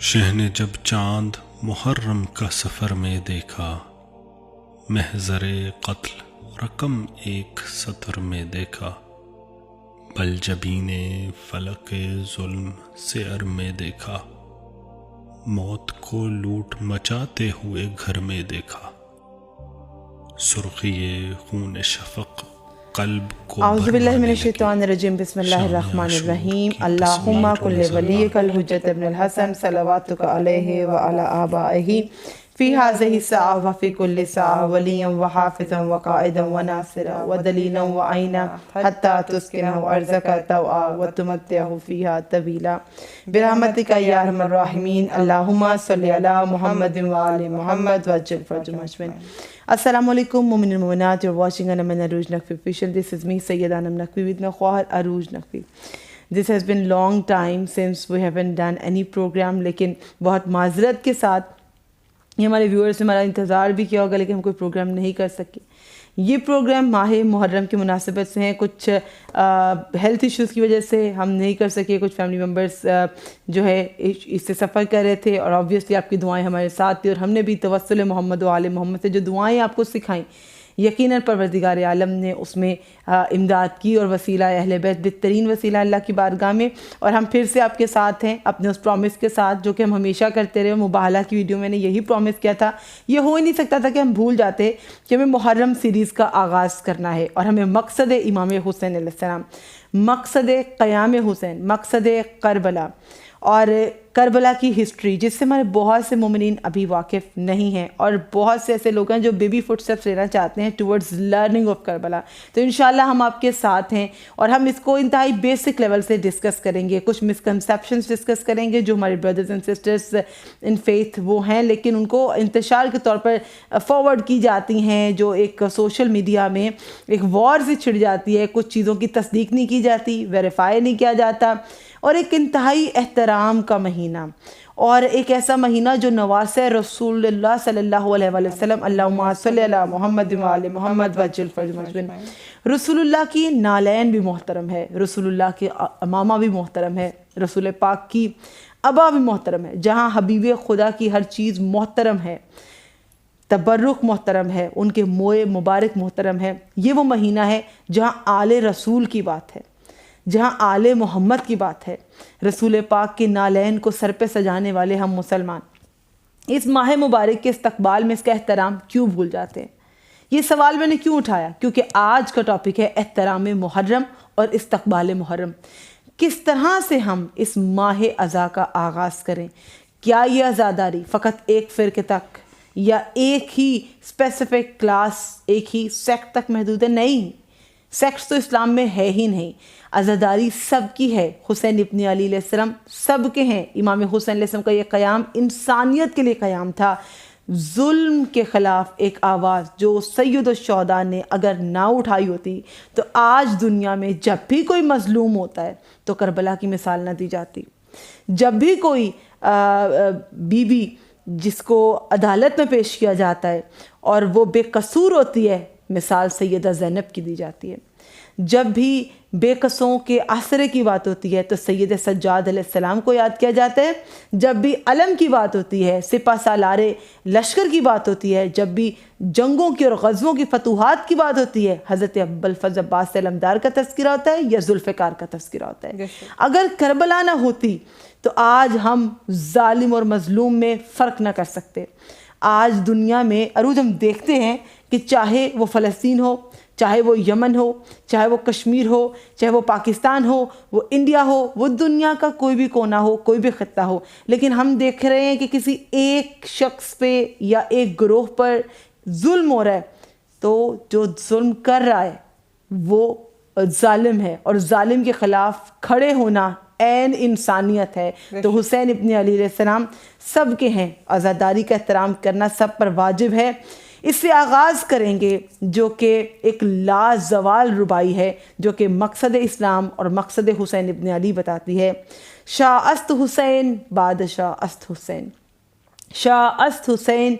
شہ نے جب چاند محرم کا سفر میں دیکھا، محضر قتل رقم ایک سطر میں دیکھا، بل جبین فلک ظلم سعر میں دیکھا، موت کو لوٹ مچاتے ہوئے گھر میں دیکھا، سرخی خون شفق قلب کو اعوذ باللہ من الشیطان الرجیم، بسم اللہ الرحمن الرحیم۔ اللہم کل ولیک الحجت ابن الحسن صلواتک علیہ وعلی آبائہ فی ہذہ الساعہ وفی کل ساعہ ولیا وحافظا وقائدا وناصرا ودلیلا وعینا حتی تسکنہ ارضک طوعا وتمتعہ فیہا طویلا برحمتک یا ارحم الراحمین۔ اللہم صلی علی محمد وعلی محمد وعجل فرجهم اجمعین۔ السلام علیکم مومنین مومنات، you're watching Anaman Arooj Naqvi official. This is me Sayyid Anam Naqvi with my Khwahar Arooj Naqvi. This has been long time since we haven't done any program، لیکن بہت معذرت کے ساتھ یہ ہمارے ویورز نے ہمارا انتظار بھی کیا ہوگا، لیکن ہم کوئی پروگرام نہیں کر سکے۔ یہ پروگرام ماہ محرم کی مناسبت سے ہیں، کچھ ہیلتھ ایشوز کی وجہ سے ہم نہیں کر سکے، کچھ فیملی ممبرز جو ہے اس سے سفر کر رہے تھے، اور آبویسلی آپ کی دعائیں ہمارے ساتھ تھیں، اور ہم نے بھی توسل محمد و آل محمد سے جو دعائیں آپ کو سکھائیں، یقیناً پروردگار عالم نے اس میں امداد کی، اور وسیلہ اہل بیت بہترین وسیلہ اللہ کی بارگاہ میں۔ اور ہم پھر سے آپ کے ساتھ ہیں اپنے اس پرومس کے ساتھ جو کہ ہم ہمیشہ کرتے رہے۔ مباہلہ کی ویڈیو میں نے یہی پرومس کیا تھا، یہ ہو ہی نہیں سکتا تھا کہ ہم بھول جاتے کہ ہمیں محرم سیریز کا آغاز کرنا ہے، اور ہمیں مقصد امام حسین علیہ السلام، مقصد قیام حسین، مقصد کربلا اور کربلا کی ہسٹری، جس سے ہمارے بہت سے مومنین ابھی واقف نہیں ہیں، اور بہت سے ایسے لوگ ہیں جو بیبی فٹ اسٹیپس لینا چاہتے ہیں ٹورڈز لرننگ آف کربلا۔ تو انشاءاللہ ہم آپ کے ساتھ ہیں، اور ہم اس کو انتہائی بیسک لیول سے ڈسکس کریں گے، کچھ مسکنسیپشنز ڈسکس کریں گے جو ہمارے brothers and sisters in faith وہ ہیں، لیکن ان کو انتشار کے طور پر فارورڈ کی جاتی ہیں، جو ایک سوشل میڈیا میں ایک وار سے چھڑ جاتی ہے، کچھ چیزوں کی تصدیق نہیں کی جاتی، ویریفائی نہیں کیا جاتا، اور ایک انتہائی احترام کا مہینہ، اور ایک ایسا مہینہ جو نواسہ رسول اللہ صلی اللہ علیہ وآلہ وسلم، اللہم صلی علی محمد وعلی محمد وعجل فرجهم اجمعین۔ رسول اللہ کی نالین بھی محترم ہے، رسول اللہ کی امامہ بھی محترم ہے، رسول پاک کی ابا بھی محترم ہے، جہاں حبیب خدا کی ہر چیز محترم ہے، تبرک محترم ہے، ان کے موئے مبارک محترم ہے۔ یہ وہ مہینہ ہے جہاں آل رسول کی بات ہے، جہاں آل محمد کی بات ہے، رسول پاک کے نالین کو سر پہ سجانے والے ہم مسلمان اس ماہ مبارک کے استقبال میں اس کا احترام کیوں بھول جاتے ہیں؟ یہ سوال میں نے کیوں اٹھایا؟ کیونکہ آج کا ٹاپک ہے احترام محرم اور استقبال محرم۔ کس طرح سے ہم اس ماہ عزا کا آغاز کریں؟ کیا یہ عزاداری فقط ایک فرقے تک یا ایک ہی اسپیسیفک کلاس، ایک ہی سیکٹ تک محدود ہے؟ نہیں، سیکٹس تو اسلام میں ہے ہی نہیں، عزاداری سب کی ہے۔ حسین ابن علی علیہ السلام سب کے ہیں۔ امام حسین علیہ السلام کا یہ قیام انسانیت کے لیے قیام تھا، ظلم کے خلاف ایک آواز جو سید الشہداء نے اگر نہ اٹھائی ہوتی تو آج دنیا میں جب بھی کوئی مظلوم ہوتا ہے تو کربلا کی مثال نہ دی جاتی، جب بھی کوئی بی بی جس کو عدالت میں پیش کیا جاتا ہے اور وہ بے قصور ہوتی ہے، مثال سیدہ زینب کی دی جاتی ہے، جب بھی بے قصوں کے آسرے کی بات ہوتی ہے تو سید سجاد علیہ السلام کو یاد کیا جاتا ہے، جب بھی علم کی بات ہوتی ہے، سپہ سالار لشکر کی بات ہوتی ہے، جب بھی جنگوں کی اور غزووں کی فتوحات کی بات ہوتی ہے، حضرت ابوالفضل عباس علمدار کا تذکرہ ہوتا ہے یا ذوالفقار کا تذکرہ ہوتا ہے۔ اگر کربلا نہ ہوتی تو آج ہم ظالم اور مظلوم میں فرق نہ کر سکتے۔ آج دنیا میں عروج ہم دیکھتے ہیں کہ چاہے وہ فلسطین ہو، چاہے وہ یمن ہو، چاہے وہ کشمیر ہو، چاہے وہ پاکستان ہو، وہ انڈیا ہو، وہ دنیا کا کوئی بھی کونا ہو، کوئی بھی خطہ ہو، لیکن ہم دیکھ رہے ہیں کہ کسی ایک شخص پہ یا ایک گروہ پر ظلم ہو رہا ہے، تو جو ظلم کر رہا ہے وہ ظالم ہے، اور ظالم کے خلاف کھڑے ہونا عین انسانیت ہے۔ تو حسین ابن علی علیہ السلام سب کے ہیں، عزاداری کا احترام کرنا سب پر واجب ہے۔ اس سے آغاز کریں گے جو کہ ایک لازوال ربائی ہے، جو کہ مقصد اسلام اور مقصد حسین ابن علی بتاتی ہے۔ شاہ است حسین بادشاہ است حسین، شاہ است حسین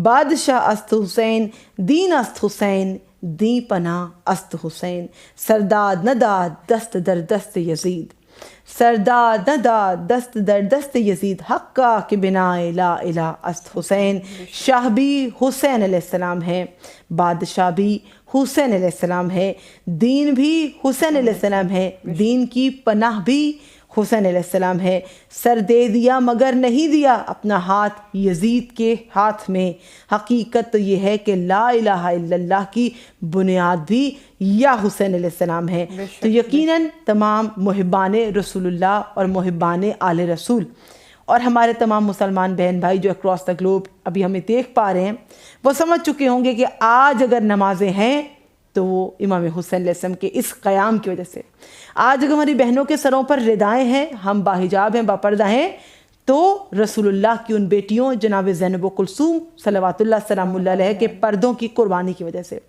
بادشاہ است حسین، دین است حسین دی پناہ است حسین، سرداد نداد دست در دست یزید، سردا ندا دست در دست یزید حقا کہ بنا لا الہ است حسین. شاہ بھی حسین علیہ السلام ہے، بادشاہ بھی حسین علیہ السلام ہے، دین بھی حسین علیہ السلام ہے، دین کی پناہ بھی حسین علیہ السلام ہے. سر دے دیا مگر نہیں دیا اپنا ہاتھ یزید کے ہاتھ میں. حقیقت تو یہ ہے کہ لا الہ الا اللہ کی بنیاد بھی یا حسین علیہ السلام ہے. تو یقیناً تمام محبان رسول اللہ اور محبان آل رسول اور ہمارے تمام مسلمان بہن بھائی جو اکراس دا گلوب ابھی ہمیں دیکھ پا رہے ہیں وہ سمجھ چکے ہوں گے کہ آج اگر نمازیں ہیں تو وہ امام حسین علیہ السلام کے اس قیام کی وجہ سے. آج اگر ہماری بہنوں کے سروں پر ردائیں ہیں، ہم باحجاب ہیں، باپردہ ہیں، تو رسول اللہ کی ان بیٹیوں جناب زینب و کلثوم صلوات اللہ سلام اللہ علیہ کے پردوں کی قربانی کی وجہ سے.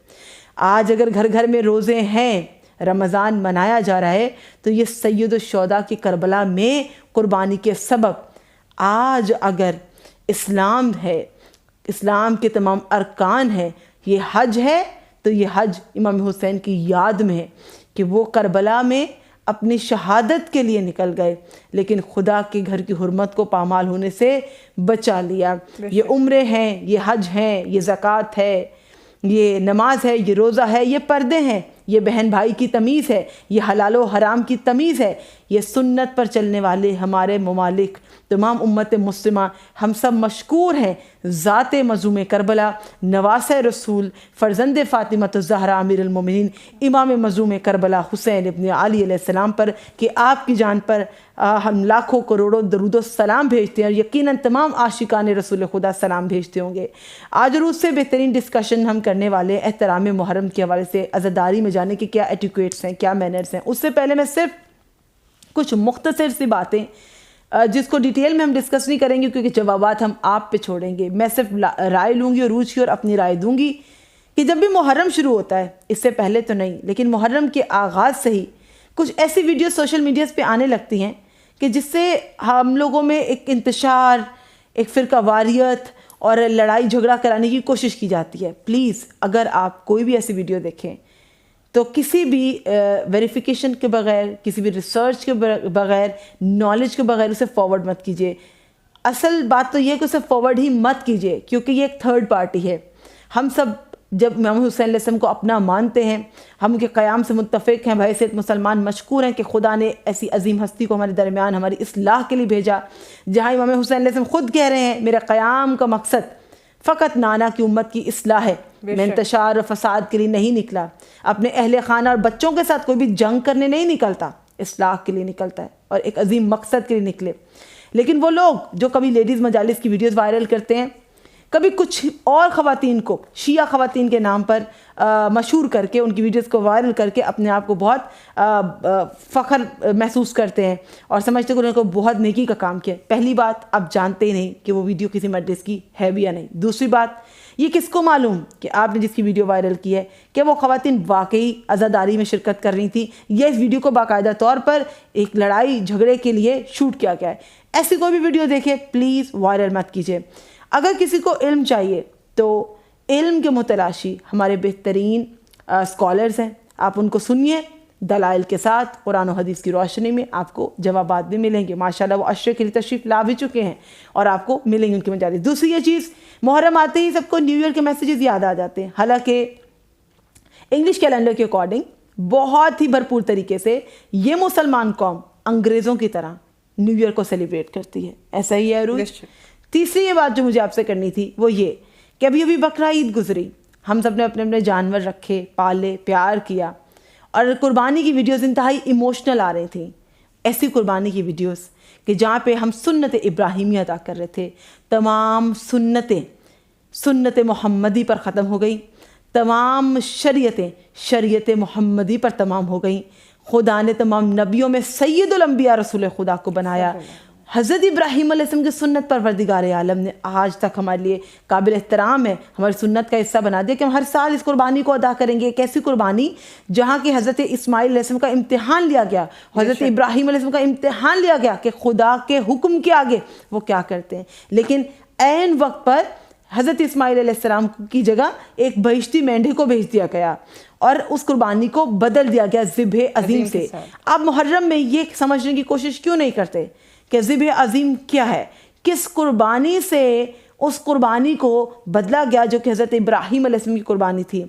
آج اگر گھر گھر میں روزے ہیں، رمضان منایا جا رہا ہے، تو یہ سید الشہداء کی کربلا میں قربانی کے سبب. آج اگر اسلام ہے، اسلام کے تمام ارکان ہیں، یہ حج ہے، تو یہ حج امام حسین کی یاد میں ہے کہ وہ کربلا میں اپنی شہادت کے لیے نکل گئے لیکن خدا کے گھر کی حرمت کو پامال ہونے سے بچا لیا. یہ عمرے ہیں، یہ حج ہیں، یہ زکوٰۃ ہے، یہ نماز ہے، یہ روزہ ہے، یہ پردے ہیں، یہ بہن بھائی کی تمیز ہے، یہ حلال و حرام کی تمیز ہے. یہ سنت پر چلنے والے ہمارے ممالک تمام امت مسلمہ ہم سب مشکور ہیں ذات مظلوم کربلا، نواسہ رسول، فرزند فاطمۃ الزہرا امیر المومنین، امام مظلوم کربلا حسین ابن علی علیہ السلام پر کہ آپ کی جان پر ہم لاکھوں کروڑوں درود و سلام بھیجتے ہیں اور یقیناً تمام عاشقان رسول خدا سلام بھیجتے ہوں گے. آج روز سے بہترین ڈسکشن ہم کرنے والے احترام محرم کے حوالے سے عزاداری میں جانے کے کیا ایٹیکیٹس ہیں، کیا مینرز ہیں. اس سے پہلے میں صرف کچھ مختصر سی باتیں جس کو ڈیٹیل میں ہم ڈسکس نہیں کریں گے کیونکہ جوابات ہم آپ پہ چھوڑیں گے. میں صرف رائے لوں گی عروج کی اور اپنی رائے دوں گی کہ جب بھی محرم شروع ہوتا ہے، اس سے پہلے تو نہیں لیکن محرم کے آغاز سے ہی کچھ ایسی ویڈیوز سوشل میڈیاز پہ آنے لگتی ہیں کہ جس سے ہم لوگوں میں ایک انتشار، ایک فرقہ واریت اور لڑائی جھگڑا کرانے کی کوشش کی جاتی ہے. پلیز اگر آپ کوئی بھی ایسی ویڈیو دیکھیں تو کسی بھی ویریفیکیشن کے بغیر، کسی بھی ریسرچ کے بغیر، نالج کے بغیر اسے فارورڈ مت کیجیے. اصل بات تو یہ ہے کہ اسے فارورڈ ہی مت کیجیے کیونکہ یہ ایک تھرڈ پارٹی ہے. ہم سب جب امام حسین علیہ السلام کو اپنا مانتے ہیں، ہم ان کے قیام سے متفق ہیں، بھائی صرف مسلمان مشکور ہیں کہ خدا نے ایسی عظیم ہستی کو ہمارے درمیان ہماری اصلاح کے لیے بھیجا. جہاں امام حسین علیہ السلام خود کہہ رہے ہیں میرے قیام کا مقصد فقط نانا کی امت کی اصلاح ہے، میں انتشار و فساد کے لیے نہیں نکلا، اپنے اہل خانہ اور بچوں کے ساتھ کوئی بھی جنگ کرنے نہیں نکلتا، اصلاح کے لیے نکلتا ہے اور ایک عظیم مقصد کے لیے نکلے. لیکن وہ لوگ جو کبھی لیڈیز مجالس کی ویڈیوز وائرل کرتے ہیں، کبھی کچھ اور خواتین کو شیعہ خواتین کے نام پر مشہور کر کے ان کی ویڈیوز کو وائرل کر کے اپنے آپ کو بہت فخر محسوس کرتے ہیں اور سمجھتے ہیں کہ انہوں نے بہت نیکی کا کام کیا. پہلی بات، آپ جانتے ہی نہیں کہ وہ ویڈیو کسی مجلس کی ہے بھی یا نہیں. دوسری بات، یہ کس کو معلوم کہ آپ نے جس کی ویڈیو وائرل کی ہے کہ وہ خواتین واقعی عزاداری میں شرکت کر رہی تھیں یا اس ویڈیو کو باقاعدہ طور پر ایک لڑائی جھگڑے کے لیے شوٹ کیا گیا ہے. ایسی کوئی بھی ویڈیو دیکھے پلیز وائرل مت کیجیے. اگر کسی کو علم چاہیے تو علم کے متلاشی ہمارے بہترین اسکالرز ہیں، آپ ان کو سنیے دلائل کے ساتھ، قرآن و حدیث کی روشنی میں آپ کو جوابات بھی ملیں گے. ماشاءاللہ وہ عشرے کے لیے تشریف لا بھی چکے ہیں اور آپ کو ملیں گے ان کی مجالس. دوسری یہ چیز، محرم آتے ہی سب کو نیو ایئر کے میسیجز یاد آ جاتے ہیں، حالانکہ انگلش کیلنڈر کے اکارڈنگ بہت ہی بھرپور طریقے سے یہ مسلمان قوم انگریزوں کی طرح نیو ایئر کو سیلیبریٹ کرتی ہے. ایسا ہی ہے عروج. تیسری یہ بات جو مجھے آپ سے کرنی تھی وہ یہ کہ ابھی بقرہ عید گزری، ہم سب نے اپنے اپنے جانور رکھے، پالے، پیار کیا اور قربانی کی ویڈیوز انتہائی ایموشنل آ رہی تھیں. ایسی قربانی کی ویڈیوز کہ جہاں پہ ہم سنت ابراہیمی ادا کر رہے تھے، تمام سنت محمدی پر ختم ہو گئی، تمام شریعت محمدی پر تمام ہو گئیں. خدا نے تمام نبیوں میں سید الانبیاء رسول خدا کو بنایا. حضرت ابراہیم علیہ السلام کی سنت پروردگار عالم نے آج تک ہمارے لیے قابل احترام ہے، ہماری سنت کا حصہ بنا دیا کہ ہم ہر سال اس قربانی کو ادا کریں گے. ایک ایسی قربانی جہاں کہ حضرت اسماعیل علیہ السلام کا امتحان لیا گیا، حضرت ابراہیم علیہ السلام کا امتحان لیا گیا کہ خدا کے حکم کے آگے وہ کیا کرتے ہیں. لیکن عین وقت پر حضرت اسماعیل علیہ السلام کی جگہ ایک بہشتی مینڈھے کو بھیج دیا گیا اور اس قربانی کو بدل دیا گیا ذبح عظیم سے. آپ محرم میں یہ سمجھنے کی کوشش کیوں نہیں کرتے کہ ذبح عظیم کیا ہے؟ کس قربانی سے اس قربانی کو بدلا گیا جو کہ حضرت ابراہیم علیہ السلام کی قربانی تھی؟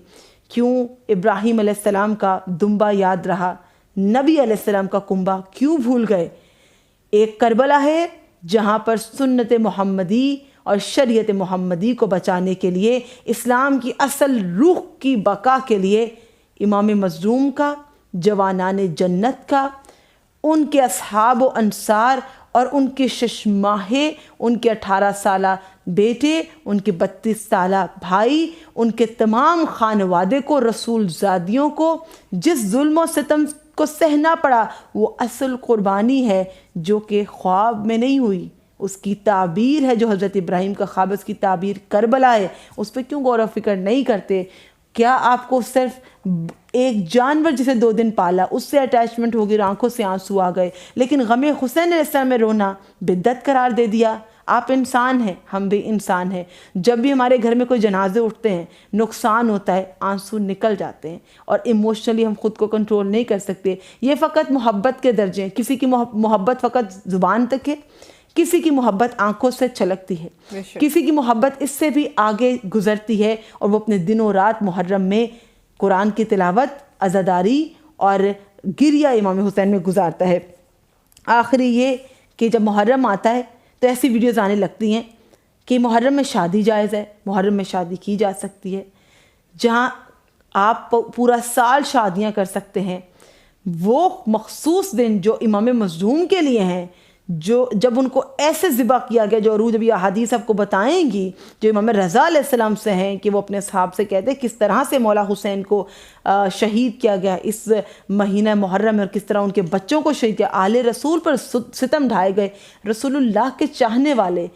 کیوں ابراہیم علیہ السلام کا دمبا یاد رہا، نبی علیہ السلام کا کنبہ کیوں بھول گئے؟ ایک کربلا ہے جہاں پر سنت محمدی اور شریعت محمدی کو بچانے کے لیے، اسلام کی اصل روح کی بقا کے لیے امام مظلوم کا، جوانان جنت کا، ان کے اصحاب و انصار اور ان کے 6 ماہے، ان کے 18 سالہ بیٹے، ان کے 32 سالہ بھائی، ان کے تمام خانوادے کو، رسول زادیوں کو جس ظلم و ستم کو سہنا پڑا، وہ اصل قربانی ہے جو کہ خواب میں نہیں ہوئی. اس کی تعبیر ہے جو حضرت ابراہیم کا خواب، اس کی تعبیر کربلا ہے. اس پہ کیوں غور و فکر نہیں کرتے؟ کیا آپ کو صرف ایک جانور جسے 2 دن پالا اس سے اٹیچمنٹ ہوگی، آنکھوں سے آنسو آ گئے، لیکن غم حسین علیہ السلام میں رونا بدعت قرار دے دیا؟ آپ انسان ہیں، ہم بھی انسان ہیں. جب بھی ہمارے گھر میں کوئی جنازے اٹھتے ہیں، نقصان ہوتا ہے، آنسو نکل جاتے ہیں اور ایموشنلی ہم خود کو کنٹرول نہیں کر سکتے. یہ فقط محبت کے درجے ہیں. کسی کی محبت فقط زبان تک ہے، کسی کی محبت آنکھوں سے چھلکتی ہے، کسی کی محبت اس سے بھی آگے گزرتی ہے، اور وہ اپنے دن و رات محرم میں قرآن کی تلاوت، عزاداری اور گریہ امام حسین میں گزارتا ہے. آخری یہ کہ جب محرم آتا ہے تو ایسی ویڈیوز آنے لگتی ہیں کہ محرم میں شادی جائز ہے، محرم میں شادی کی جا سکتی ہے، جہاں آپ پورا سال شادیاں کر سکتے ہیں. وہ مخصوص دن جو امام مظلوم کے لیے ہیں، جب ان کو ایسے ذبح کیا گیا، جو عروج ابھی احادیث آپ کو بتائیں گی، جو امام رضا علیہ السلام سے ہیں کہ وہ اپنے اصحاب سے کہتے ہیں کس طرح سے مولا حسین کو شہید کیا گیا اس مہینہ محرم میں، اور کس طرح ان کے بچوں کو شہید کیا، آل رسول پر ستم ڈھائے گئے. رسول اللہ کے چاہنے والے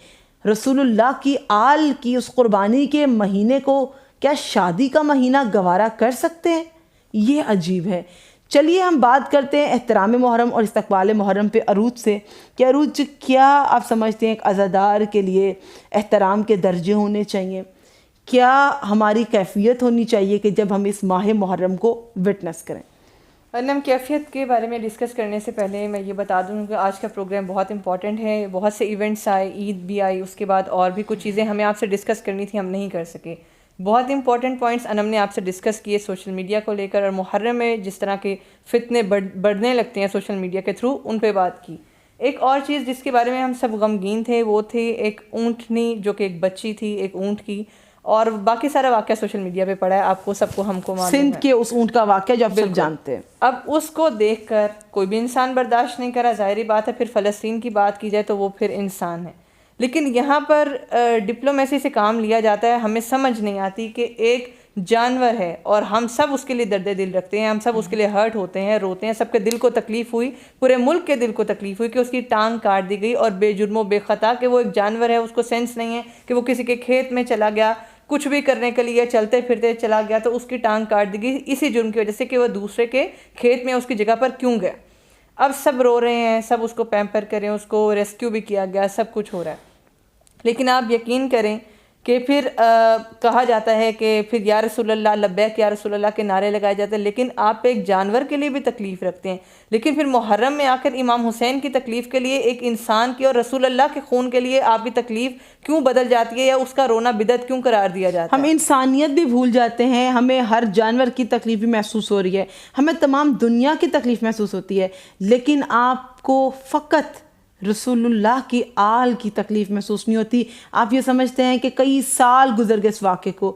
رسول اللہ کی آل کی اس قربانی کے مہینے کو کیا شادی کا مہینہ گوارا کر سکتے ہیں؟ یہ عجیب ہے. چلیے ہم بات کرتے ہیں احترام محرم اور استقبال محرم پہ عروج سے. کہ عروج کیا آپ سمجھتے ہیں ایک عزادار کے لیے احترام کے درجے ہونے چاہیے؟ کیا ہماری کیفیت ہونی چاہیے کہ جب ہم اس ماہ محرم کو وٹنس کریں؟ ہم کیفیت کے بارے میں ڈسکس کرنے سے پہلے میں یہ بتا دوں کہ آج کا پروگرام بہت امپورٹنٹ ہے. بہت سے ایونٹس آئے، عید بھی آئی، اس کے بعد اور بھی کچھ چیزیں ہمیں آپ سے ڈسکس کرنی تھی، ہم نہیں کر سکے. بہت امپورٹنٹ پوائنٹس انم نے آپ سے ڈسکس کیے سوشل میڈیا کو لے کر، اور محرم میں جس طرح کے فتنے بڑھنے لگتے ہیں سوشل میڈیا کے تھرو، ان پہ بات کی. ایک اور چیز جس کے بارے میں ہم سب غمگین تھے وہ تھے ایک اونٹنی جو کہ ایک بچی تھی، ایک اونٹ کی، اور باقی سارا واقعہ سوشل میڈیا پہ پڑا ہے، آپ کو سب کو، ہم کو معلوم ہے، سندھ کے اس اونٹ کا واقعہ جو آپ سب جانتے ہیں. اب اس کو دیکھ کر کوئی بھی انسان برداشت نہیں کرا. ظاہری بات ہے، پھر فلسطین کی بات کی جائے تو وہ پھر انسان ہے. لیکن یہاں پر ڈپلومیسی سے کام لیا جاتا ہے. ہمیں سمجھ نہیں آتی کہ ایک جانور ہے اور ہم سب اس کے لیے درد دل رکھتے ہیں، ہم سب اس کے لیے ہرٹ ہوتے ہیں، روتے ہیں. سب کے دل کو تکلیف ہوئی، پورے ملک کے دل کو تکلیف ہوئی کہ اس کی ٹانگ کاٹ دی گئی، اور بے جرم و بے خطا کہ وہ ایک جانور ہے، اس کو سینس نہیں ہے کہ وہ کسی کے کھیت میں چلا گیا، کچھ بھی کرنے کے لیے چلتے پھرتے چلا گیا تو اس کی ٹانگ کاٹ دی گئی اسی جرم کی وجہ سے کہ وہ دوسرے کے کھیت میں اس کی جگہ پر کیوں گیا. اب سب رو رہے ہیں، سب اس کو پیمپر کریں، اس کو ریسکیو بھی کیا گیا، سب کچھ ہو رہا ہے. لیکن آپ یقین کریں کہ پھر کہا جاتا ہے کہ پھر یا رسول اللہ، لبیک یا رسول اللہ کے نعرے لگائے جاتے ہیں، لیکن آپ ایک جانور کے لیے بھی تکلیف رکھتے ہیں. لیکن پھر محرم میں آ کر امام حسین کی تکلیف کے لیے، ایک انسان کی اور رسول اللہ کے خون کے لیے آپ کی تکلیف کیوں بدل جاتی ہے، یا اس کا رونا بدعت کیوں قرار دیا جاتا ہے؟ ہم انسانیت بھی بھول جاتے ہیں. ہمیں ہر جانور کی تکلیف بھی محسوس ہو رہی ہے، ہمیں تمام دنیا کی تکلیف محسوس ہوتی ہے، لیکن آپ کو فقط رسول اللہ کی آل کی تکلیف محسوس نہیں ہوتی. آپ یہ سمجھتے ہیں کہ کئی سال گزر گئے اس واقعے کو.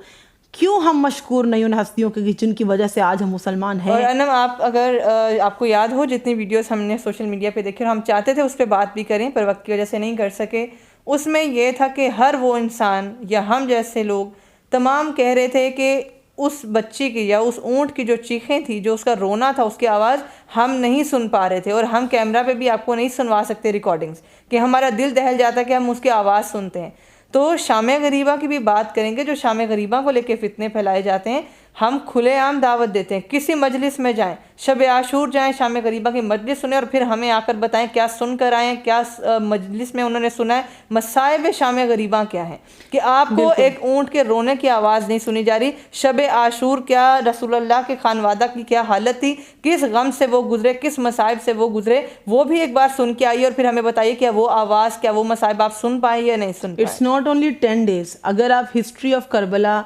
کیوں ہم مشکور نہیں ان ہستیوں کے جن کی وجہ سے آج ہم مسلمان ہیں؟ اور انم آپ اگر آپ کو یاد ہو جتنی ویڈیوز ہم نے سوشل میڈیا پہ دیکھی، اور ہم چاہتے تھے اس پہ بات بھی کریں پر وقت کی وجہ سے نہیں کر سکے، اس میں یہ تھا کہ ہر وہ انسان یا ہم جیسے لوگ تمام کہہ رہے تھے کہ اس بچی کی یا اس اونٹ کی جو چیخیں تھی، جو اس کا رونا تھا، اس کی آواز ہم نہیں سن پا رہے تھے، اور ہم کیمرہ پہ بھی آپ کو نہیں سنوا سکتے ریکارڈنگز، کہ ہمارا دل دہل جاتا کہ ہم اس کی آواز سنتے ہیں. تو شام غریبہ کی بھی بات کریں گے، جو شام غریبہ کو لے کے فتنے پھیلائے جاتے ہیں. ہم کھلے عام دعوت دیتے ہیں, کسی مجلس میں جائیں, شب عاشور جائیں, شام غریبہ کی مجلس سنیں اور پھر ہمیں آ کر بتائیں کیا سن کر آئیں, کیا مجلس میں انہوں نے سنا ہے, مصائب شام غریبہ کیا ہیں, کہ آپ کو ایک اونٹ کے رونے کی آواز نہیں سنی جا رہی. شب عاشور کیا رسول اللہ کے خانوادہ کی کیا حالت تھی, کس غم سے وہ گزرے, کس مصائب سے وہ گزرے, وہ بھی ایک بار سن کے آئیے اور پھر ہمیں بتائیے کیا وہ آواز, کیا وہ مصائب آپ سن پائے یا نہیں سن پائے. It's not only 10 days. اگر آپ ہسٹری آف کربلا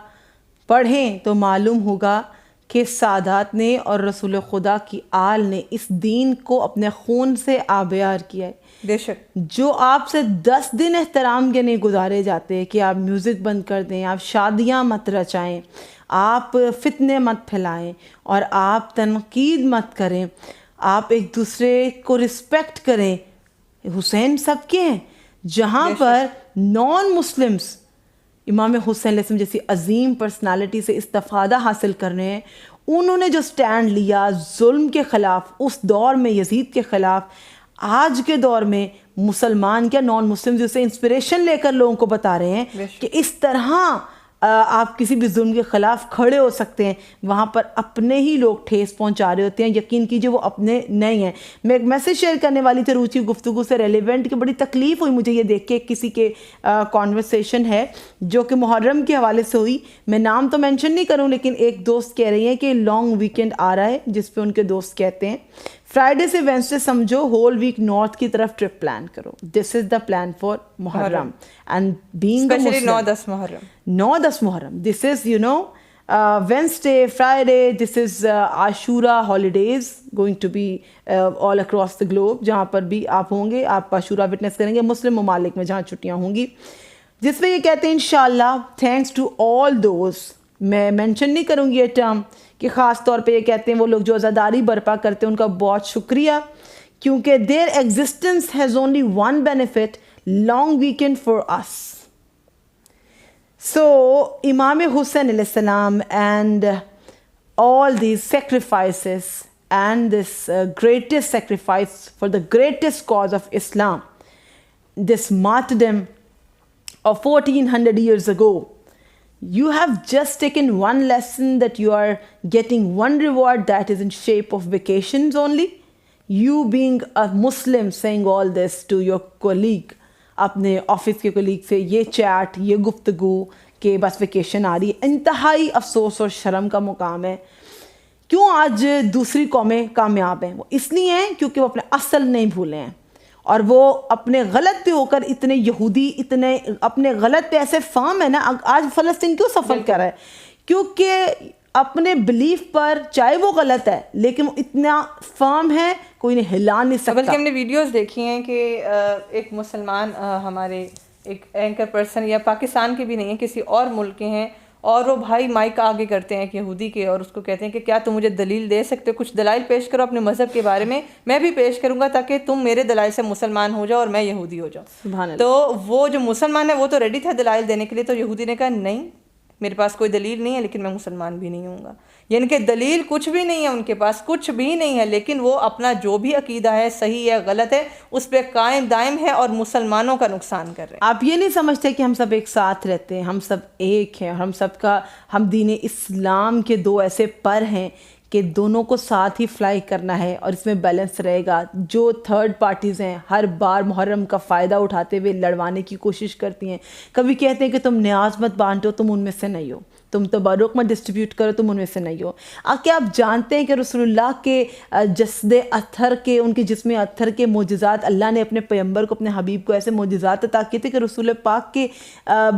پڑھیں تو معلوم ہوگا کہ سادات نے اور رسول خدا کی آل نے اس دین کو اپنے خون سے آبیار کیا ہے. بے شک جو آپ سے 10 دن احترام کے نہیں گزارے جاتے کہ آپ میوزک بند کر دیں, آپ شادیاں مت رچائیں, آپ فتنے مت پھیلائیں اور آپ تنقید مت کریں, آپ ایک دوسرے کو رسپیکٹ کریں. حسین سب کے ہیں. جہاں پر نان مسلمس امام حسین علیہ السلام جیسی عظیم پرسنالٹی سے استفادہ حاصل کر رہے ہیں, انہوں نے جو سٹینڈ لیا ظلم کے خلاف اس دور میں یزید کے خلاف, آج کے دور میں مسلمان کیا نان مسلم جسے انسپریشن لے کر لوگوں کو بتا رہے ہیں کہ اس طرح آپ کسی بھی ظلم کے خلاف کھڑے ہو سکتے ہیں. وہاں پر اپنے ہی لوگ ٹھیس پہنچا رہے ہوتے ہیں, یقین کیجئے وہ اپنے نہیں ہیں. میں ایک میسیج شیئر کرنے والی تھی روچی گفتگو سے ریلیونٹ, کہ بڑی تکلیف ہوئی مجھے یہ دیکھ کے, کسی کے کانورسیشن ہے جو کہ محرم کے حوالے سے ہوئی, میں نام تو مینشن نہیں کروں, لیکن ایک دوست کہہ رہی ہیں کہ لانگ ویکینڈ آ رہا ہے, جس پہ ان کے دوست کہتے ہیں فرائیڈے سے وینسڈے سمجھو ہول ویک نارتھ کی طرف ٹرپ پلان کرو. This is the plan for Muharram and being especially 9-10 Muharram. 9-10 Muharram. This is Wednesday, Friday, this is Ashura holidays going to be all across the globe. جہاں پر بھی آپ ہوں گے آپ عاشورہ وٹنس کریں گے مسلم ممالک میں جہاں چھٹیاں ہوں گی, جس میں یہ کہتے ہیں انشاءاللہ thanks to all those, میں مینشن نہیں کروں گی یہ ٹرم, کہ خاص طور پہ یہ کہتے ہیں وہ لوگ جو عزاداری برپا کرتے ہیں ان کا بہت شکریہ, کیونکہ their existence has only one benefit, long weekend for us. So Imam Hussain alayhi salam and all these sacrifices and this greatest sacrifice for the greatest cause of Islam, this martyrdom of 1400 years ago, you have just taken one lesson, that you are getting one reward that is in shape of vacations only. You being a Muslim saying all this to your colleague, اپنے office کے colleague سے یہ chat, یہ گفتگو کہ بس vacation آ رہی ہے, انتہائی افسوس اور شرم کا مقام ہے. کیوں آج دوسری قومیں کامیاب ہیں؟ وہ اس لیے ہیں کیونکہ وہ اپنے اصل نہیں بھولے ہیں, اور وہ اپنے غلط پہ ہو کر اتنے یہودی, اتنے اپنے غلط پہ ایسے فارم ہے نا. آج فلسطین کیوں سفر کر رہا ہے؟ کیونکہ اپنے بلیف پر چاہے وہ غلط ہے لیکن وہ اتنا فرم ہے کوئی نہیں ہلا نہیں سکتا. بلکہ ہم نے ویڈیوز دیکھی ہیں کہ ایک مسلمان ہمارے ایک اینکر پرسن, یا پاکستان کے بھی نہیں ہیں, کسی اور ملک کے ہیں, اور وہ بھائی مائک آگے کرتے ہیں ایک یہودی کے, اور اس کو کہتے ہیں کہ کیا تم مجھے دلیل دے سکتے ہو, کچھ دلائل پیش کرو اپنے مذہب کے بارے میں, میں بھی پیش کروں گا تاکہ تم میرے دلائل سے مسلمان ہو جاؤ اور میں یہودی ہو جاؤں. سبحان اللہ. تو وہ جو مسلمان ہے وہ تو ریڈی تھا دلائل دینے کے لیے, تو یہودی نے کہا نہیں میرے پاس کوئی دلیل نہیں ہے, لیکن میں مسلمان بھی نہیں ہوں گا. یعنی کہ دلیل کچھ بھی نہیں ہے ان کے پاس, کچھ بھی نہیں ہے, لیکن وہ اپنا جو بھی عقیدہ ہے صحیح ہے غلط ہے اس پہ قائم دائم ہے اور مسلمانوں کا نقصان کر رہے ہیں. آپ یہ نہیں سمجھتے کہ ہم سب ایک ساتھ رہتے ہیں, ہم سب ایک ہیں, ہم دین اسلام کے دو ایسے پر ہیں کہ دونوں کو ساتھ ہی فلائی کرنا ہے, اور اس میں بیلنس رہے گا. جو تھرڈ پارٹیز ہیں ہر بار محرم کا فائدہ اٹھاتے ہوئے لڑوانے کی کوشش کرتی ہیں. کبھی کہتے ہیں کہ تم نیاز مت بانٹو, تم ان میں سے نہیں ہو, تم تبرک میں ڈسٹریبیوٹ کرو, تم ان میں سے نہیں ہو. کیا آپ جانتے ہیں کہ رسول اللہ کے جسد اطہر کے, ان کے جسم اطہر کے معجزات, اللہ نے اپنے پیغمبر کو, اپنے حبیب کو ایسے معجزات عطا کیے تھے کہ رسول پاک کے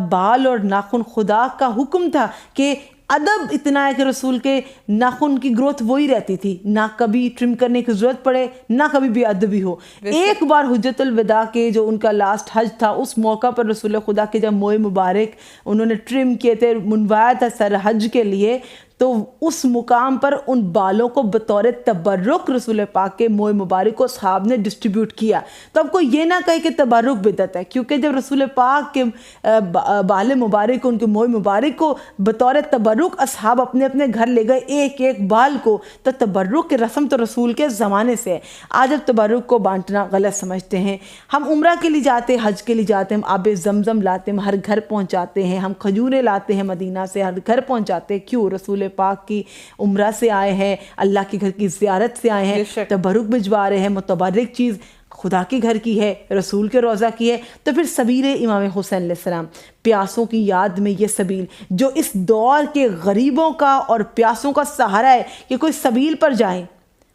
بال اور ناخن, خدا کا حکم تھا کہ ادب اتنا ہے کہ رسول کے ناخن کی گروتھ وہی رہتی تھی, نہ کبھی ٹرم کرنے کی ضرورت پڑے, نہ کبھی بے ادبی ہو. ایک بار حجت الوداع کے جو ان کا لاسٹ حج تھا, اس موقع پر رسول خدا کے جب موئے مبارک انہوں نے ٹرم کیے تھے, منوایا تھا سر حج کے لیے, تو اس مقام پر ان بالوں کو بطور تبرک رسول پاک کے موئے مبارک کو صحاب نے ڈسٹریبیوٹ کیا. تو اب کوئی یہ نہ کہے کہ تبرک بدعت ہے, کیونکہ جب رسول پاک کے بال مبارک کو, ان کے موئے مبارک کو بطور تبرک اصحاب اپنے اپنے گھر لے گئے ایک ایک بال کو, تو تبرک کی رسم تو رسول کے زمانے سے ہے. آج اب تبرک کو بانٹنا غلط سمجھتے ہیں. ہم عمرہ کے لیے جاتے ہیں, حج کے لیے جاتے ہیں, ہم آب زمزم لاتے ہیں, ہر گھر پہنچاتے ہیں, ہم کھجوریں لاتے ہیں مدینہ سے, ہر گھر پہنچاتے ہیں. کیوں؟ رسول پاک کی عمرہ سے آئے ہیں, اللہ کے گھر کی زیارت سے آئے ہیں, تبرک بھجوا رہے ہیں, متبرک چیز خدا کے گھر کی ہے, رسول کے روضہ کی ہے, تو پھر سبیل امام حسین علیہ السلام, پیاسوں کی یاد میں یہ سبیل جو اس دور کے غریبوں کا اور پیاسوں کا سہارا ہے, کہ کوئی سبیل پر جائیں,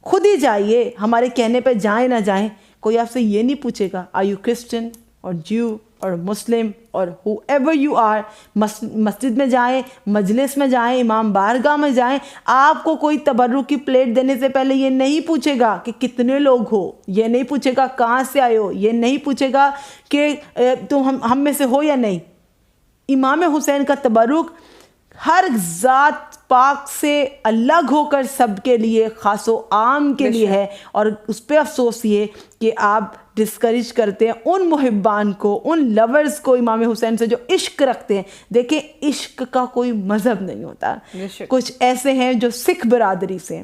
خود ہی جائیے, ہمارے کہنے پہ جائیں نہ جائیں, کوئی آپ سے یہ نہیں پوچھے گا آر یو کرسچن اور جیو اور مسلم اور ہو ایور یو آر. مسجد میں جائیں, مجلس میں جائیں, امام بارگاہ میں جائیں, آپ کو کوئی تبرک کی پلیٹ دینے سے پہلے یہ نہیں پوچھے گا کہ کتنے لوگ ہو, یہ نہیں پوچھے گا کہاں سے آئے ہو, یہ نہیں پوچھے گا کہ تم ہم میں سے ہو یا نہیں. امام حسین کا تبرک ہر ذات پاک سے الگ ہو کر سب کے لیے, خاص و عام کے لیے ہے. اور اس پہ افسوس یہ کہ آپ ڈسکریج کرتے ہیں ان محبان کو, ان لورز کو امام حسین سے جو عشق رکھتے ہیں. دیکھیں عشق کا کوئی مذہب نہیں ہوتا. کچھ ایسے ہیں جو سکھ برادری سے,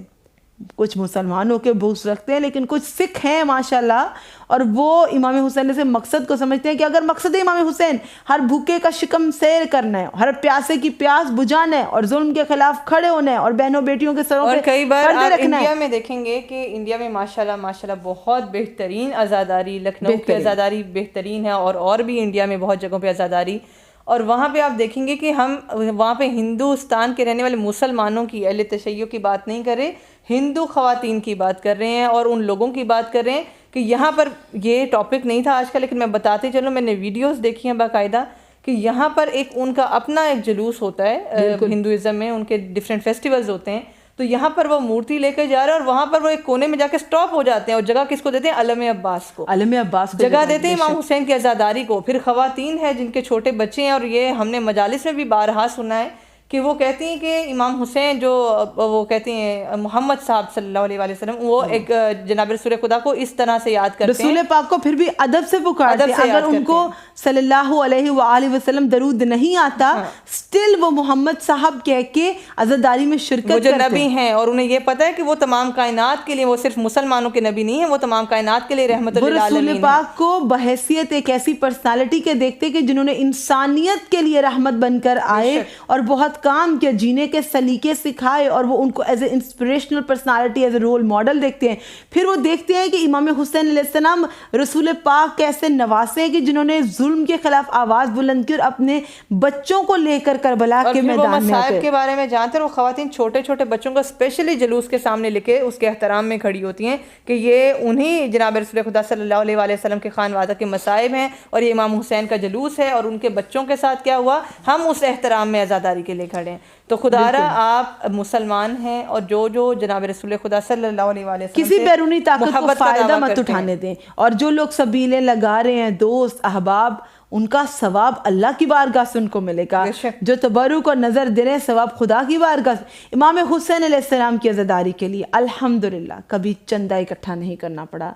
کچھ مسلمانوں کے بغض رکھتے ہیں, لیکن کچھ سکھ ہیں ماشاءاللہ, اور وہ امام حسین سے مقصد کو سمجھتے ہیں کہ اگر مقصد امام حسین ہر بھوکے کا شکم سیر کرنا ہے, ہر پیاسے کی پیاس بجھانا ہے, اور ظلم کے خلاف کھڑے ہونا ہے, اور بہنوں بیٹیوں کے سروں پہ کئی بار پردے آپ رکھنا ہے. انڈیا میں دیکھیں گے کہ انڈیا میں ماشاءاللہ بہت بہترین عزاداری, لکھنؤ کی عزاداری بہترین ہے, اور بھی انڈیا میں بہت جگہوں پہ عزاداری. اور وہاں پہ آپ دیکھیں گے کہ ہم وہاں پہ ہندوستان کے رہنے والے مسلمانوں کی, اہل تشیع کی بات نہیں کر رہے, ہندو خواتین کی بات کر رہے ہیں, اور ان لوگوں کی بات کر رہے ہیں کہ یہاں پر یہ ٹاپک نہیں تھا آج کا, لیکن میں بتاتے چلوں, میں نے ویڈیوز دیکھی ہیں باقاعدہ کہ یہاں پر ایک ان کا اپنا ایک جلوس ہوتا ہے ہندوازم میں, ان کے ڈفرینٹ فیسٹیولز ہوتے ہیں, تو یہاں پر وہ مورتی لے کے جا رہے ہیں, اور وہاں پر وہ ایک کونے میں جا کے سٹاپ ہو جاتے ہیں, اور جگہ کس کو دیتے ہیں؟ علم عباس کو. علم عباس کو جگہ دیتے ہیں امام حسین کی عزاداری کو. پھر خواتین ہیں جن کے چھوٹے بچے ہیں, اور یہ ہم نے مجالس میں بھی بارہا سنا ہے کہ وہ کہتی ہیں کہ امام حسین جو وہ کہتے ہیں محمد صاحب صلی اللہ علیہ وسلم, وہ ایک جناب رسول خدا کو اس طرح سے یاد کرتے ہیں, رسول پاک کو پھر بھی ادب سے پکارتے ہیں. اگر ان کو صلی اللہ علیہ وآلہ وسلم درود نہیں آتا, سٹل وہ محمد صاحب کہہ کے عزاداری میں شرکت کرتے ہیں. وہ جو نبی ہیں, اور انہیں یہ پتہ ہے کہ وہ تمام کائنات کے لیے, وہ صرف مسلمانوں کے نبی نہیں ہیں, وہ تمام کائنات کے لیے رحمت للعالمین. رسول پاک کو بحیثیت ایک ایسی پرسنالٹی کے دیکھتے کہ جنہوں نے انسانیت کے لیے رحمت بن کر آئے, اور بہت کام کیا, جینے کے سلیقے سکھائے, اور وہ ان کو as a inspirational personality, as a role model دیکھتے ہیں. پھر وہ دیکھتے ہیں کہ امام حسین علیہ السلام رسول پاک کے ایسے نواسے ہیں کہ جنہوں نے ظلم کے خلاف آواز بلند کی, اور اپنے بچوں کو لے کر کربلا کے میدان میں مصائب کے بارے میں جانتے ہیں. وہ خواتین چھوٹے چھوٹے بچوں کو اسپیشلی جلوس کے سامنے لے کے اس کے احترام میں کھڑی ہوتی ہیں کہ یہ انہی جناب رسول خدا صلی اللہ علیہ وآلہ وسلم کے خانوادہ کے مصائب ہیں, اور یہ امام حسین کا جلوس ہے, اور ان کے بچوں کے ساتھ کیا ہوا, ہم اس احترام میں عزاداری کے لیے کھڑے ہیں. تو خدا را آپ مسلمان ہیں, اور جو جناب رسول خدا صلی اللہ علیہ وآلہ وسلم کسی بیرونی طاقت کو فائدہ مت اٹھانے دیں, اور جو لوگ سبیلیں لگا رہے ہیں, دوست احباب, ان کا ثواب اللہ کی بارگاہ سے ان کو ملے گا. جو تبرک اور نظر دے رہے ہیں, ثواب خدا کی بارگاہ سے. امام حسین علیہ السلام کی عزاداری کے لیے الحمدللہ کبھی چندہ اکٹھا نہیں کرنا پڑا,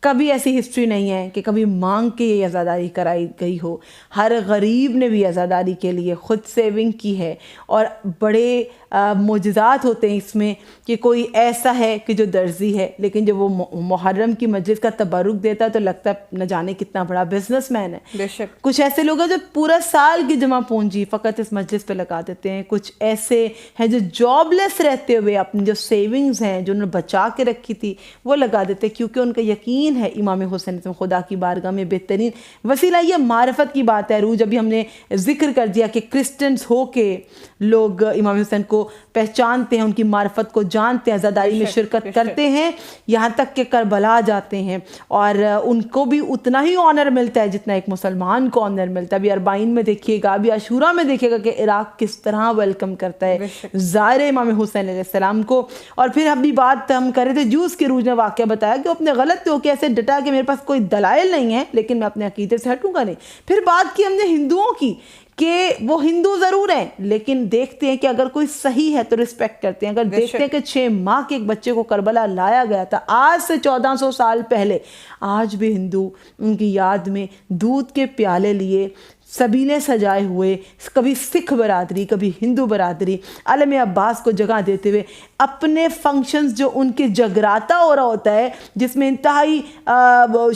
کبھی ایسی ہسٹری نہیں ہے کہ کبھی مانگ کے یہ عزاداری کرائی گئی ہو. ہر غریب نے بھی عزاداری کے لیے خود سیونگ کی ہے, اور بڑے معجزات ہوتے ہیں اس میں کہ کوئی ایسا ہے کہ جو درزی ہے, لیکن جب وہ محرم کی مجلس کا تبرک دیتا ہے تو لگتا ہے نہ جانے کتنا بڑا بزنس مین ہے. بے شک کچھ ایسے لوگ ہیں جو پورا سال کی جمع پونجی فقط اس مجلس پہ لگا دیتے ہیں. کچھ ایسے ہیں جو جاب لیس رہتے ہوئے اپنی جو سیونگز ہیں جو انہوں نے بچا کے رکھی تھی وہ لگا دیتے, کیونکہ ان کا یقین ہے امام حسین خدا کی بارگاہ میں بہترین وسیلہ. یہ معرفت کی بات ہے. روز ابھی ہم نے ذکر کر دیا کہ کرسچنز ہو کے لوگ امام حسین کو پہچانتے ہیں, ان کی معرفت کو جانتے ہیں, عزاداری میں شرکت کرتے ہیں, یہاں تک کہ کربلا جاتے ہیں, اور ان کو بھی اتنا ہی آنر ملتا ہے جتنا ایک مسلمان کو آنر ملتا ہے. ابھی اربعین میں دیکھیے گا, ابھی عاشورہ میں دیکھیے گا کہ عراق کس طرح ویلکم کرتا ہے زائر امام حسین علیہ السلام کو. اور پھر ابھی بات ہم کر رہے تھے جوز کے روز نے واقعہ بتایا کہ وہ اپنے غلط تو کیسے ڈٹا کہ میرے پاس کوئی دلائل نہیں ہے لیکن میں اپنے عقیدے سے ہٹوں گا نہیں. پھر بات کی ہم نے ہندوؤں کی کہ وہ ہندو ضرور ہیں لیکن دیکھتے ہیں کہ اگر کوئی صحیح ہے تو رسپیکٹ کرتے ہیں. اگر دیکھتے ہیں کہ 6 ماہ کے ایک بچے کو کربلا لایا گیا تھا آج سے 1400 سال پہلے, آج بھی ہندو ان کی یاد میں دودھ کے پیالے لیے سبیلے سجائے ہوئے، کبھی سکھ برادری، کبھی ہندو برادری، عالم عباس کو جگہ دیتے ہوئے اپنے فنکشنز جو ان کے جگراتا ہو رہا ہوتا ہے، جس میں انتہائی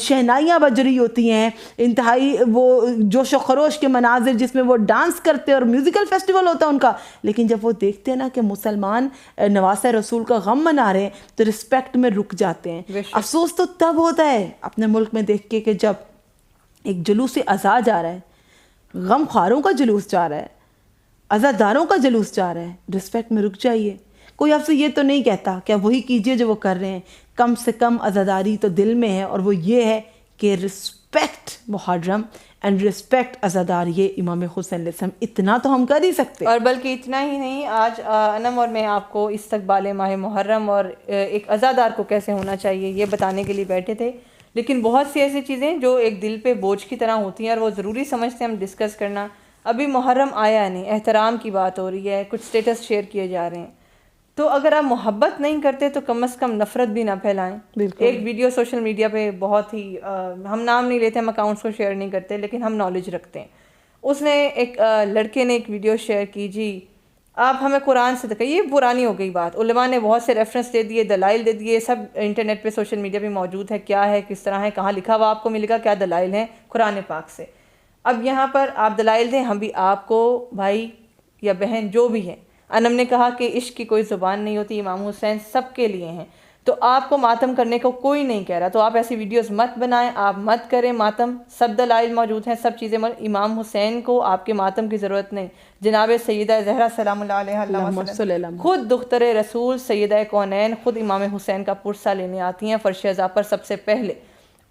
شہنائیاں بج رہی ہوتی ہیں، انتہائی وہ جوش و خروش کے مناظر جس میں وہ ڈانس کرتے ہیں اور میوزیکل فیسٹیول ہوتا ہے ان کا، لیکن جب وہ دیکھتے ہیں نا کہ مسلمان نواسہ رسول کا غم منا رہے ہیں تو رسپیکٹ میں رک جاتے ہیں۔ افسوس تو تب ہوتا ہے اپنے ملک میں دیکھ کے کہ جب ایک جلوس عزا جا رہا ہے، غم خواروں کا جلوس جا رہا ہے، عزاداروں کا جلوس جا رہا ہے، رسپیکٹ میں رک جائیے۔ کوئی آپ سے یہ تو نہیں کہتا کہ وہی کیجئے جو وہ کر رہے ہیں، کم سے کم عزاداری تو دل میں ہے، اور وہ یہ ہے کہ رسپیکٹ محرم اینڈ رسپیکٹ عزادار، یہ امام حسین علیہ السلام، اتنا تو ہم کر ہی سکتے۔ اور بلکہ اتنا ہی نہیں، آج انم اور میں آپ کو استقبال ماہ محرم اور ایک عزادار کو کیسے ہونا چاہیے یہ بتانے کے لیے بیٹھے تھے، لیکن بہت سی ایسی چیزیں جو ایک دل پہ بوجھ کی طرح ہوتی ہیں اور وہ ضروری سمجھتے ہیں ہم ڈسکس کرنا۔ ابھی محرم آیا نہیں، احترام کی بات ہو رہی ہے، کچھ سٹیٹس شیئر کیے جا رہے ہیں، تو اگر آپ محبت نہیں کرتے تو کم از کم نفرت بھی نہ پھیلائیں۔ ایک ویڈیو سوشل میڈیا پہ بہت ہی ہم نام نہیں لیتے، ہم اکاؤنٹس کو شیئر نہیں کرتے، لیکن ہم نالج رکھتے ہیں۔ اس نے ایک لڑکے نے ایک ویڈیو شیئر کی، جی آپ ہمیں قرآن سے دکھائیے، یہ پرانی ہو گئی بات، علماء نے بہت سے ریفرنس دے دیے، دلائل دے دیے، سب انٹرنیٹ پہ سوشل میڈیا پہ موجود ہے، کیا ہے، کس طرح ہے، کہاں لکھا ہوا آپ کو ملے گا، کیا دلائل ہیں قرآن پاک سے۔ اب یہاں پر آپ دلائل دیں، ہم بھی آپ کو بھائی یا بہن جو بھی ہیں، انم نے کہا کہ عشق کی کوئی زبان نہیں ہوتی، امام حسین سب کے لیے ہیں، تو آپ کو ماتم کرنے کو کوئی نہیں کہہ رہا، تو آپ ایسی ویڈیوز مت بنائیں، آپ مت کریں ماتم، سب دلائل موجود ہیں، سب چیزیں امام حسین کو آپ کے ماتم کی ضرورت نہیں۔ جناب سیدہ زہرا سلام اللہ علیہ اللہم صلی اللہ، خود دختر رسول سیدہ کونین خود امام حسین کا پرسہ لینے آتی ہیں فرش عزا پر سب سے پہلے،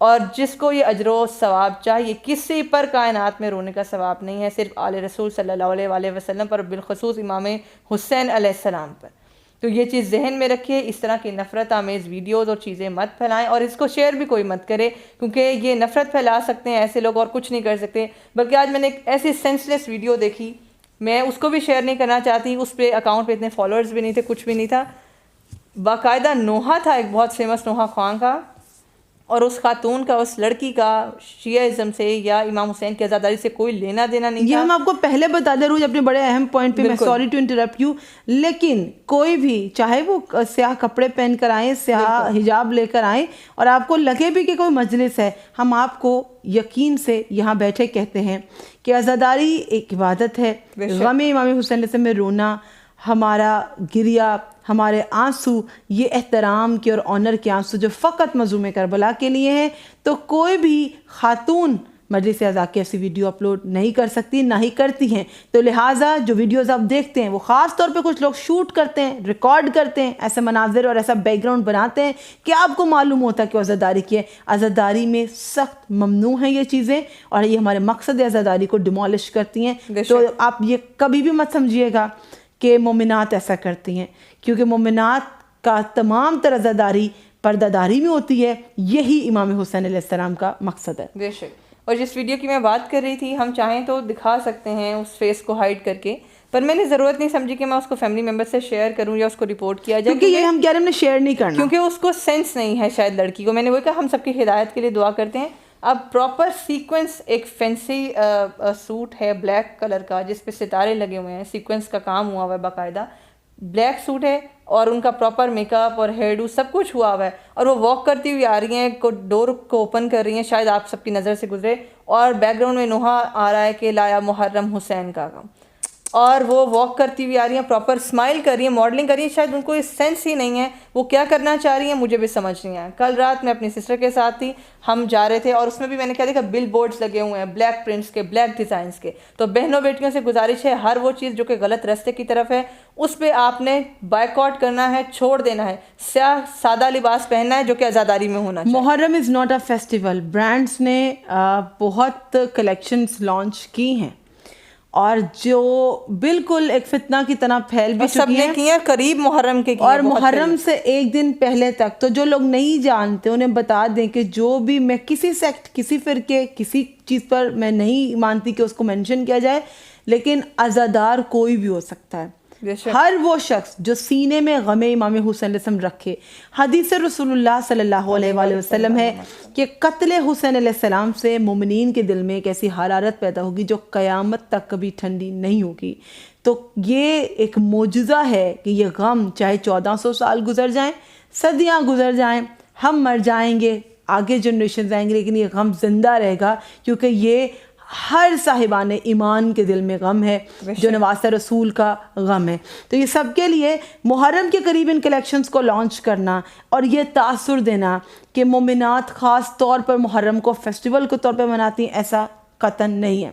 اور جس کو یہ اجر و ثواب چاہیے، کسی پر کائنات میں رونے کا ثواب نہیں ہے، صرف آل رسول صلی اللہ علیہ وآلہ وسلم پر، بالخصوص امام حسین علیہ السلام پر۔ تو یہ چیز ذہن میں رکھیے، اس طرح کی نفرت آمیز ویڈیوز اور چیزیں مت پھیلائیں، اور اس کو شیئر بھی کوئی مت کرے، کیونکہ یہ نفرت پھیلا سکتے ہیں ایسے لوگ اور کچھ نہیں کر سکتے۔ بلکہ آج میں نے ایک ایسی سینس لیس ویڈیو دیکھی، میں اس کو بھی شیئر نہیں کرنا چاہتی، اس پہ اکاؤنٹ پہ اتنے فالوورز بھی نہیں تھے، کچھ بھی نہیں تھا، باقاعدہ نوحہ تھا ایک بہت فیمس نوحہ خواں کا، اور اس خاتون کا، اس لڑکی کا شیعہ سے یا امام حسین کی عزاداری سے کوئی لینا دینا نہیں تھا۔ یہ ہم آپ کو پہلے بتا دے رہے اپنے بڑے اہم پوائنٹ پہ، میں سوری ٹو انٹرپٹ یو، لیکن کوئی بھی چاہے وہ سیاہ کپڑے پہن کر آئیں، سیاہ حجاب لے کر آئیں، اور آپ کو لگے بھی کہ کوئی مجلس ہے، ہم آپ کو یقین سے یہاں بیٹھے کہتے ہیں کہ عزاداری ایک عبادت ہے۔ غم امام حسین علیہ السلام میں رونا، ہمارا گریا، ہمارے آنسو، یہ احترام کے اور آنر کے آنسو جو فقط مظلوم کربلا کے لیے ہیں، تو کوئی بھی خاتون مجلس عزا کی ایسی ویڈیو اپلوڈ نہیں کر سکتی، نہ ہی کرتی ہیں۔ تو لہٰذا جو ویڈیوز آپ دیکھتے ہیں وہ خاص طور پہ کچھ لوگ شوٹ کرتے ہیں، ریکارڈ کرتے ہیں، ایسے مناظر اور ایسا بیک گراؤنڈ بناتے ہیں کہ آپ کو معلوم ہوتا ہے کہ عزاداری کی ہے۔ عزاداری میں سخت ممنوع ہیں یہ چیزیں، اور یہ ہمارے مقصد عزاداری کو ڈیمولش کرتی ہیں۔ تو آپ یہ کبھی بھی مت سمجھیے گا کہ مومنات ایسا کرتی ہیں، کیونکہ مومنات کا تمام تر عزاداری پردہ داری میں ہوتی ہے، یہی امام حسین علیہ السلام کا مقصد ہے۔ بے شک۔ اور جس ویڈیو کی میں بات کر رہی تھی، ہم چاہیں تو دکھا سکتے ہیں اس فیس کو ہائڈ کر کے، پر میں نے ضرورت نہیں سمجھی کہ میں اس کو فیملی ممبر سے شیئر کروں یا اس کو رپورٹ کیا جائے، کیونکہ یہ ہم کہہ رہے ہیں ہم نے شیئر نہیں کرنا، کیونکہ اس کو سینس نہیں ہے شاید لڑکی کو۔ میں نے وہ کہا ہم سب کی ہدایت کے لیے دعا کرتے ہیں۔ اب پراپر سیکوینس، ایک فینسی سوٹ ہے بلیک کلر کا جس پہ ستارے لگے ہوئے ہیں، سیکوینس کا کام ہوا ہوا ہے باقاعدہ، بلیک سوٹ ہے، اور ان کا پراپر میک اپ اور ہیئر ڈو سب کچھ ہوا ہوا ہے، اور وہ واک کرتی ہوئی آ رہی ہیں، ڈور کو اوپن کر رہی ہیں، شاید آپ سب کی نظر سے گزرے، اور بیک گراؤنڈ میں نوحہ آ رہا ہے کہ لایا محرم حسین کا، اور وہ واک کرتی ہوئی آ رہی ہیں، پراپر اسمائل کر رہی ہیں، ماڈلنگ کر رہی ہیں۔ شاید ان کو یہ سینس ہی نہیں ہے وہ کیا کرنا چاہ رہی ہیں، مجھے بھی سمجھ نہیں آیا۔ کل رات میں اپنی سسٹر کے ساتھ تھی، ہم جا رہے تھے، اور اس میں بھی میں نے کیا دیکھا، بل بورڈز لگے ہوئے ہیں بلیک پرنٹس کے، بلیک ڈیزائنس کے۔ تو بہنوں بیٹیوں سے گزارش ہے، ہر وہ چیز جو کہ غلط راستے کی طرف ہے اس پہ آپ نے بائیکاٹ کرنا ہے، چھوڑ دینا ہے، سیاہ سادہ لباس پہننا ہے جو کہ عزاداری میں ہونا چاہیے۔ Muharram is not a festival. Brands نے بہت کلیکشنز لانچ کی ہیں، اور جو بالکل ایک فتنہ کی طرح پھیل بھی سب نے کی ہیں، قریب محرم کے، اور محرم سے ایک دن پہلے تک۔ تو جو لوگ نہیں جانتے انہیں بتا دیں کہ جو بھی، میں کسی سیکٹ، کسی فرقے، کسی چیز پر میں نہیں مانتی کہ اس کو مینشن کیا جائے، لیکن عزادار کوئی بھی ہو سکتا ہے۔ ہر وہ شخص جو سینے میں غم امام حسین علیہ السلام رکھے. حدیث رسول اللہ صلی اللہ علیہ وآلہ وسلم ہے کہ قتل حسین علیہ السلام سے مومنین کے دل میں ایک ایسی حرارت پیدا ہوگی جو قیامت تک کبھی ٹھنڈی نہیں ہوگی. تو یہ ایک معجزہ ہے کہ یہ غم چاہے 1400 سال گزر جائیں, صدیاں گزر جائیں, ہم مر جائیں گے, آگے جنریشنز آئیں گے, لیکن یہ غم زندہ رہے گا, کیونکہ یہ ہر صاحبان ایمان کے دل میں غم ہے جو نواسہ رسول کا غم ہے. تو یہ سب کے لیے محرم کے قریب ان کلیکشنز کو لانچ کرنا اور یہ تاثر دینا کہ مومنات خاص طور پر محرم کو فیسٹیول کے طور پہ مناتی ہیں, ایسا قطعاً نہیں ہے.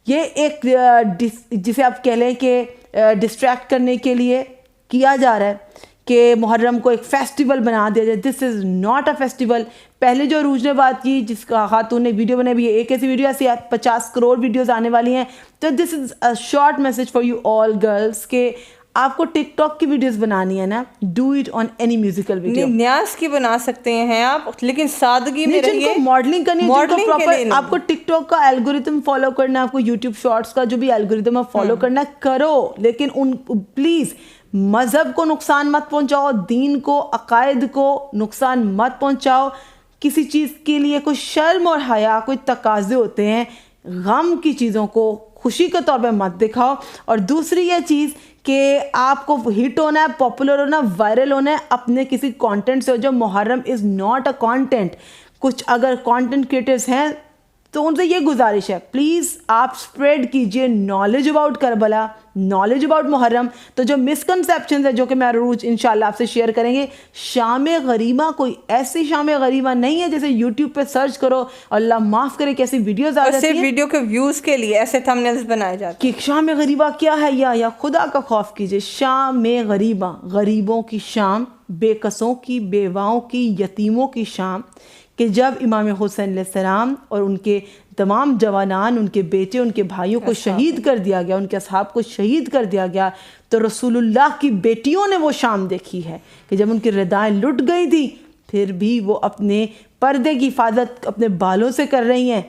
یہ ایک جسے آپ کہہ لیں کہ ڈسٹریکٹ کرنے کے لیے کیا جا رہا ہے کہ محرم کو ایک فیسٹیول بنا دیا جائے. دس از ناٹ اے فیسٹیول. پہلے جو عروج نے بات کی, جس کا خاتون نے ویڈیو بنائی, بھی ایک ایسی ویڈیو ایسی 50 کروڑ ویڈیوز آنے والی ہیں. تو this is a short message for you all girls کہ آپ کو ٹک ٹاک کی ویڈیوز بنانی ہے نا, do it on any musical video. نیاز کی بنا سکتے ہیں آپ, لیکن سادگی میں رہیے. ماڈلنگ کرنی ہے, آپ کو ٹک ٹاک کا الگوریتم فالو کرنا ہے, آپ کو یوٹیوب شارٹس کا جو بھی الگوریتم ہے فالو کرنا ہے, کرو, لیکن ان پلیز مذہب کو نقصان مت پہنچاؤ, دین کو, عقائد کو نقصان مت پہنچاؤ. کسی چیز کے لیے کوئی شرم اور حیا, کوئی تقاضے ہوتے ہیں, غم کی چیزوں کو خوشی کے طور پہ مت دکھاؤ. اور دوسری یہ چیز کہ آپ کو ہٹ ہونا ہے, پاپولر ہونا, وائرل ہونا ہے اپنے کسی کانٹینٹ سے, جو محرم از ناٹ اے کانٹینٹ. کچھ اگر کانٹینٹ کریٹرز ہیں تو ان سے یہ گزارش ہے, پلیز آپ اسپریڈ کیجئے knowledge about Karbala, knowledge about Muharram. تو جو مسکنسیپشنز ہیں جو کہ میں عروج انشاءاللہ آپ سے شیئر کریں گے, شام غریبہ کوئی ایسی شام غریبہ نہیں ہے جیسے یوٹیوب پہ سرچ کرو, اللہ معاف کرے کیسی ویڈیوز آ جاتی ہیں, ویڈیو کے ویوز کے لیے ایسے تھمبنیلز بنائے جاتے ہیں کہ شام غریبہ کیا ہے, یا خدا کا خوف کیجئے. شام غریبہ, غریبوں کی شام, بے کسوں کی, بیواؤں کی, یتیموں کی شام, کہ جب امام حسین علیہ السلام اور ان کے تمام جوانان, ان کے بیٹے, ان کے بھائیوں کو شہید کر دیا گیا, ان کے اصحاب کو شہید کر دیا گیا, تو رسول اللہ کی بیٹیوں نے وہ شام دیکھی ہے کہ جب ان کی ردائیں لٹ گئی تھی پھر بھی وہ اپنے پردے کی حفاظت اپنے بالوں سے کر رہی ہیں,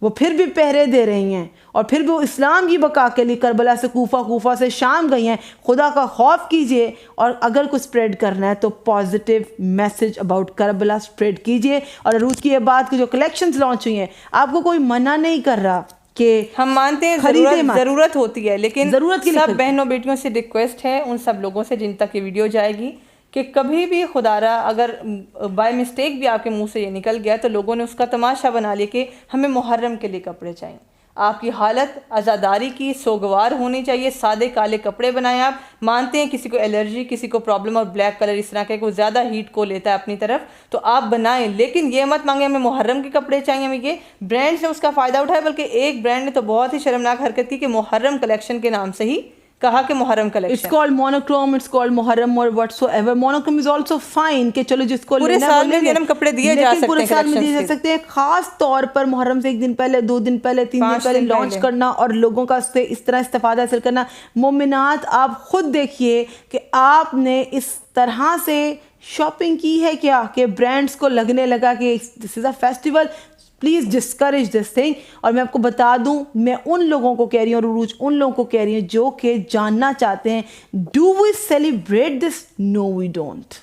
وہ پھر بھی پہرے دے رہی ہیں, اور پھر بھی وہ اسلام کی بقا کے لیے کربلا سے کوفہ, کوفہ سے شام گئی ہیں. خدا کا خوف کیجئے, اور اگر کچھ سپریڈ کرنا ہے تو positive message about Karbala spread کیجئے. اور عروج کی یہ بات کہ جو کلیکشنز لانچ ہوئی ہیں, آپ کو کوئی منع نہیں کر رہا کہ ہم مانتے ہیں ضرورت ہوتی ہے, لیکن سب بہنوں بیٹیوں سے ریکویسٹ ہے, ان سب لوگوں سے جن تک یہ ویڈیو جائے گی, کہ کبھی بھی خدا را اگر بائی مسٹیک بھی آپ کے منہ سے یہ نکل گیا تو لوگوں نے اس کا تماشا بنا لیا کہ ہمیں محرم کے لیے کپڑے چاہیے. آپ کی حالت عزاداری کی, سوگوار ہونی چاہیے, سادے کالے کپڑے بنائیں. آپ مانتے ہیں کسی کو الرجی, کسی کو پرابلم, اور بلیک کلر اس طرح کے کوئی زیادہ ہیٹ کو لیتا ہے اپنی طرف, تو آپ بنائیں, لیکن یہ مت مانگیں ہمیں محرم کے کپڑے چاہیے. ہمیں یہ برانڈ نے اس کا فائدہ اٹھایا, بلکہ ایک برانڈ نے تو بہت ہی شرمناک حرکت کی کہ محرم کلیکشن کے نام سے ہی کہا کہ Muharram collection. It's called monochrome, it's called Muharram or whatsoever. Monochrome is also fine کہ چلو جس کو پورے سال میں بھی ہم کپڑے دیے جا سکتے ہیں, پورے سال میں دیے جا سکتے ہیں. خاص طور پر محرم سے 1 دن پہلے, 2 دن پہلے, 3 دن پہلے لانچ کرنا اور لوگوں کا اس طرح استفادہ حاصل کرنا. مومنات آپ خود دیکھیے کہ آپ نے اس طرح سے شاپنگ کی ہے کیا کہ برانڈز کو لگنے لگا کہ this is a festival. Please discourage this thing. اور میں آپ کو بتا دوں, میں ان لوگوں کو کہہ رہی ہوں, اور عروج ان لوگوں کو کہہ رہی ہوں جو کہ جاننا چاہتے ہیں, do we celebrate this? No we don't.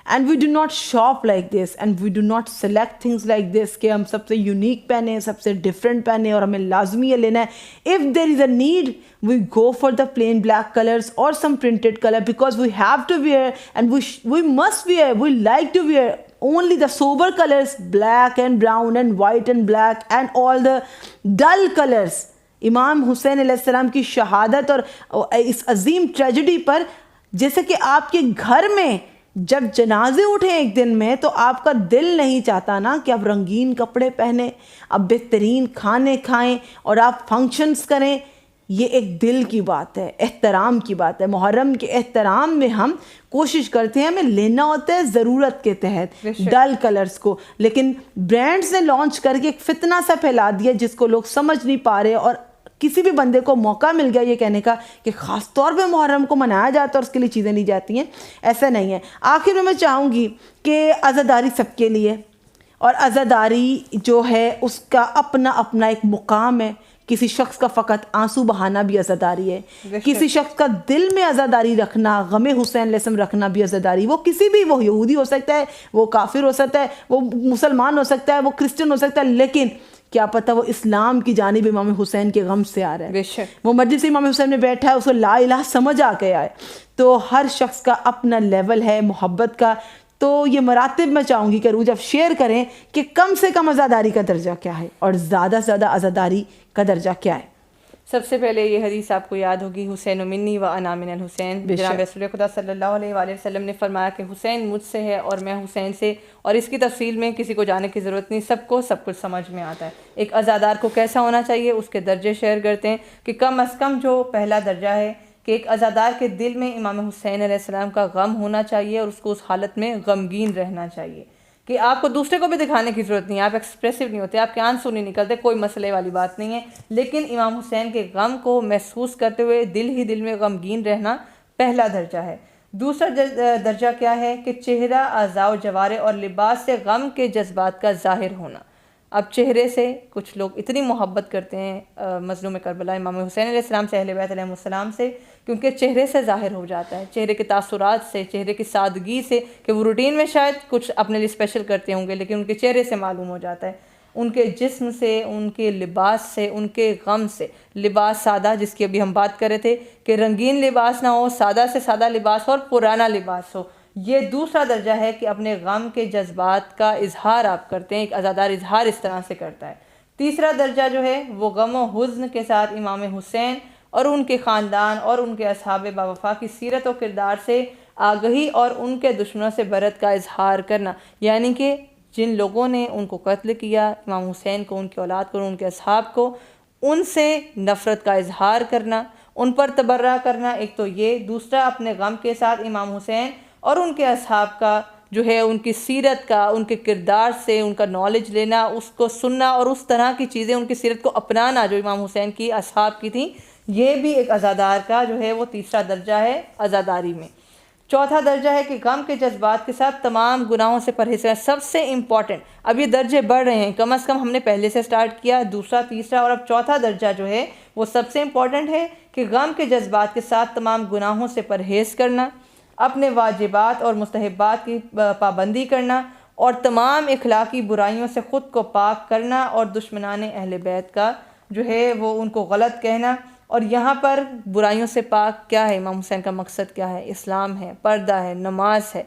And we do not shop like this, and we do not select things like this کہ ہم سب سے یونیک پہنیں, سب سے ڈفرینٹ پہنیں, اور ہمیں لازمی یہ لینا ہے. If there is a need we go for the plain black colors or some printed color, because we have to wear, and we must wear, we like to wear only the sober colors, black and brown and white and black and all the dull colors. امام حسین علیہ السلام کی شہادت اور اس عظیم tragedy پر, جیسے کہ آپ کے گھر میں جب جنازے اٹھیں ایک دن میں تو آپ کا دل نہیں چاہتا نا کہ آپ رنگین کپڑے پہنیں, آپ بہترین کھانے کھائیں اور آپ فنکشنز کریں. یہ ایک دل کی بات ہے, احترام کی بات ہے. محرم کے احترام میں ہم کوشش کرتے ہیں, ہمیں لینا ہوتا ہے ضرورت کے تحت ڈل کلرز کو, لیکن برانڈز نے لانچ کر کے ایک فتنہ سا پھیلا دیا جس کو لوگ سمجھ نہیں پا رہے, اور کسی بھی بندے کو موقع مل گیا یہ کہنے کا کہ خاص طور پہ محرم کو منایا جاتا ہے اور اس کے لیے چیزیں لی جاتی ہیں. ایسا نہیں ہے. آخر میں چاہوں گی کہ عزاداری سب کے لیے, اور عزاداری جو ہے اس کا اپنا اپنا ایک مقام ہے کسی شخص کا فقط آنسو بہانا بھی عزاداری ہے، کسی شخص کا دل میں عزاداری رکھنا، غم حسین علیہ السلام رکھنا بھی عزاداری. وہ کسی بھی، وہ یہودی ہو سکتا ہے، وہ کافر ہو سکتا ہے، وہ مسلمان ہو سکتا ہے، وہ کرسچن ہو سکتا ہے، لیکن کیا پتہ وہ اسلام کی جانب امام حسین کے غم سے آ رہا ہے. وہ مجلس امام حسین میں بیٹھا ہے، اس کو لا الہ سمجھ آ گیا ہے. تو ہر شخص کا اپنا لیول ہے محبت کا. تو یہ مراتب میں چاہوں گی کہ روج آپ شیئر کریں کہ کم سے کم عزاداری کا درجہ کیا ہے اور زیادہ سے زیادہ عزاداری کا درجہ کیا ہے. سب سے پہلے یہ حدیث آپ کو یاد ہوگی، حسین منی و انا من الحسین. جناب رسول خدا صلی اللہ علیہ وآلہ وسلم نے فرمایا کہ حسین مجھ سے ہے اور میں حسین سے. اور اس کی تفصیل میں کسی کو جانے کی ضرورت نہیں، سب کو سب کچھ سمجھ میں آتا ہے. ایک عزادار کو کیسا ہونا چاہیے، اس کے درجے شیئر کرتے ہیں کہ کم از کم جو پہلا درجہ ہے کہ ایک عزادار کے دل میں امام حسین علیہ السلام کا غم ہونا چاہیے اور اس کو اس حالت میں غمگین رہنا چاہیے کہ آپ کو دوسرے کو بھی دکھانے کی ضرورت نہیں ہے، آپ ایکسپریسو نہیں ہوتے، آپ کے آنسو نہیں نکلتے، کوئی مسئلے والی بات نہیں ہے، لیکن امام حسین کے غم کو محسوس کرتے ہوئے دل ہی دل میں غمگین رہنا پہلا درجہ ہے. دوسرا درجہ کیا ہے کہ چہرہ، اعضاء و جوارح اور لباس سے غم کے جذبات کا ظاہر ہونا. اب چہرے سے کچھ لوگ اتنی محبت کرتے ہیں مظلوم کربلا امام حسین علیہ السلام سے، اہل بیت علیہ السلام سے، کیونکہ چہرے سے ظاہر ہو جاتا ہے، چہرے کے تاثرات سے، چہرے کی سادگی سے، کہ وہ روٹین میں شاید کچھ اپنے لیے اسپیشل کرتے ہوں گے لیکن ان کے چہرے سے معلوم ہو جاتا ہے، ان کے جسم سے، ان کے لباس سے، ان کے غم سے. لباس سادہ، جس کی ابھی ہم بات کر رہے تھے کہ رنگین لباس نہ ہو، سادہ سے سادہ لباس ہو اور پرانا لباس ہو. یہ دوسرا درجہ ہے کہ اپنے غم کے جذبات کا اظہار آپ کرتے ہیں، ایک عزادار اظہار اس طرح سے کرتا ہے. تیسرا درجہ جو ہے وہ غم و حزن کے ساتھ امام حسین اور ان کے خاندان اور ان کے اصحاب باوفا کی سیرت و کردار سے آگہی اور ان کے دشمنوں سے برت کا اظہار کرنا، یعنی کہ جن لوگوں نے ان کو قتل کیا، امام حسین کو، ان کی اولاد کو، ان کے اصحاب کو، ان سے نفرت کا اظہار کرنا، ان پر تبرہ کرنا. ایک تو یہ. دوسرا اپنے غم کے ساتھ امام حسین اور ان کے اصحاب کا جو ہے ان کی سیرت کا، ان کے کردار سے ان کا نالج لینا، اس کو سننا اور اس طرح کی چیزیں ان کی سیرت کو اپنانا جو امام حسین کی اصحاب کی تھیں. یہ بھی ایک عزادار کا جو ہے وہ تیسرا درجہ ہے عزاداری میں. چوتھا درجہ ہے کہ غم کے جذبات کے ساتھ تمام گناہوں سے پرہیز کرنا. سب سے امپورٹنٹ، اب یہ درجے بڑھ رہے ہیں، کم از کم ہم نے پہلے سے سٹارٹ کیا، دوسرا، تیسرا اور اب چوتھا درجہ جو ہے وہ سب سے امپورٹنٹ ہے کہ غم کے جذبات کے ساتھ تمام گناہوں سے پرہیز کرنا، اپنے واجبات اور مستحبات کی پابندی کرنا اور تمام اخلاقی برائیوں سے خود کو پاک کرنا اور دشمنان اہل بیت کا جو ہے وہ ان کو غلط کہنا. اور یہاں پر برائیوں سے پاک کیا ہے، امام حسین کا مقصد کیا ہے؟ اسلام ہے، پردہ ہے، نماز ہے.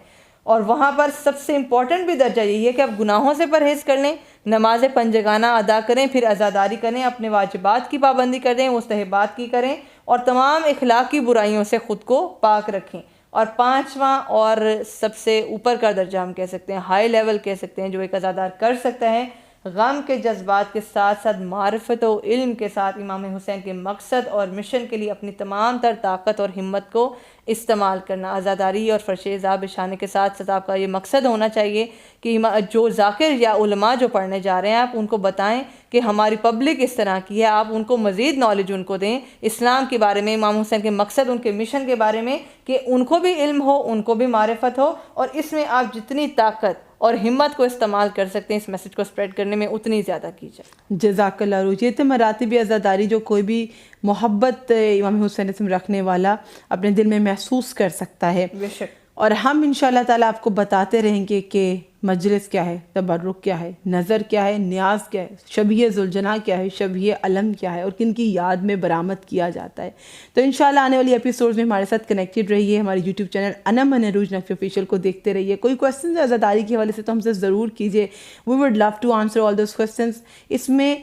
اور وہاں پر سب سے امپورٹنٹ بھی درجہ یہی ہے کہ آپ گناہوں سے پرہیز کر لیں، نماز پنجگانہ ادا کریں، پھر عزاداری کریں، اپنے واجبات کی پابندی کریں، مستحبات کی کریں اور تمام اخلاقی برائیوں سے خود کو پاک رکھیں. اور پانچواں اور سب سے اوپر کا درجہ ہم کہہ سکتے ہیں، ہائی لیول کہہ سکتے ہیں، جو ایک عزادار کر سکتا ہے، غم کے جذبات کے ساتھ ساتھ معرفت و علم کے ساتھ امام حسین کے مقصد اور مشن کے لیے اپنی تمام تر طاقت اور ہمت کو استعمال کرنا. عزاداری اور فرشِ ذا بچھانے کے ساتھ ساتھ آپ کا یہ مقصد ہونا چاہیے کہ جو ذاکر یا علماء جو پڑھنے جا رہے ہیں آپ ان کو بتائیں کہ ہماری پبلک اس طرح کی ہے، آپ ان کو مزید نالج ان کو دیں اسلام کے بارے میں، امام حسین کے مقصد، ان کے مشن کے بارے میں، کہ ان کو بھی علم ہو، ان کو بھی معرفت ہو، اور اس میں آپ جتنی طاقت اور ہمت کو استعمال کر سکتے ہیں اس میسج کو سپریڈ کرنے میں اتنی زیادہ کیجیے. جزاک اللہ روج. یہ تو مراتب عزاداری جو کوئی بھی محبت امام حسین سے رکھنے والا اپنے دل میں محسوس کر سکتا ہے. بے شک. اور ہم انشاءاللہ تعالیٰ آپ کو بتاتے رہیں گے کہ مجلس کیا ہے، تبرک کیا ہے، نظر کیا ہے، نیاز کیا ہے، شبیہ ذوالجناح کیا ہے، شبیہ علم کیا ہے اور کن کی یاد میں برآمد کیا جاتا ہے. تو انشاءاللہ آنے والی ایپیسوڈز میں ہمارے ساتھ کنیکٹڈ رہیے. ہمارے یوٹیوب چینل انم انروج نقوی آفیشیل کو دیکھتے رہیے. کوئی کویسچنز عزاداری کے حوالے سے تو ہم سے ضرور کیجیے. We would love to answer all those questions. اس میں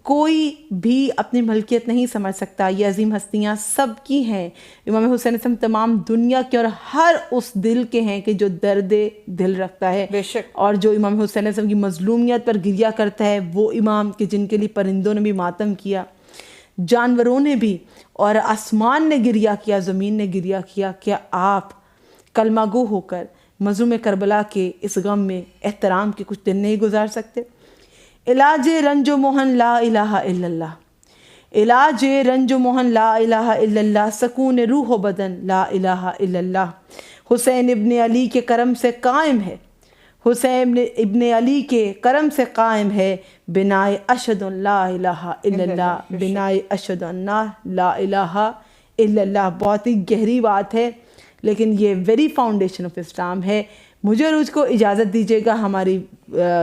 کوئی بھی اپنی ملکیت نہیں سمجھ سکتا. یہ عظیم ہستیاں سب کی ہیں. امام حسین اسلام تمام دنیا کے اور ہر اس دل کے ہیں کہ جو درد دل رکھتا ہے. بے شک. اور جو امام حسین اسلام کی مظلومیت پر گریہ کرتا ہے وہ امام کہ جن کے لیے پرندوں نے بھی ماتم کیا، جانوروں نے بھی، اور آسمان نے گریہ کیا، زمین نے گریہ کیا. کیا آپ کلمہ گو ہو کر مظلوم کربلا کے اس غم میں احترام کے کچھ دن نہیں گزار سکتے؟ علاج رنج و محن لا الہ الا اللہ، علاج رنج و محن لا الہ الا اللہ، سکون روح و بدن لا الہ الا اللہ. حسین ابن علی کے کرم سے قائم ہے، حسین ابن علی کے کرم سے قائم ہے بنائے اشہد ان لا الہ الا اللہ، بنائے اشہد ان لا الہ الا اللہ۔ بہت ہی گہری بات ہے، لیکن یہ ویری فاؤنڈیشن آف اسلام ہے۔ مجھے عروج کو اجازت دیجیے گا، ہماری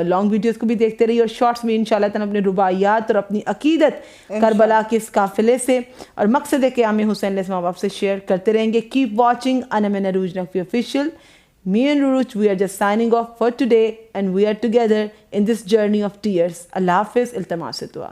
لانگ ویڈیوز کو بھی دیکھتے رہیے اور شارٹس میں انشاءاللہ تعالیٰ اپنے رباعیات اور اپنی عقیدت کربلا کے اس قافلے سے اور مقصد قیام حسین علیہ السلام آپ سے شیئر کرتے رہیں گے۔ کیپ واچنگ انا من عروج Naqvi official. Me and Uruj, we are just signing off for today and we are together in this journey of tears. Allah Hafiz, iltimas se dua.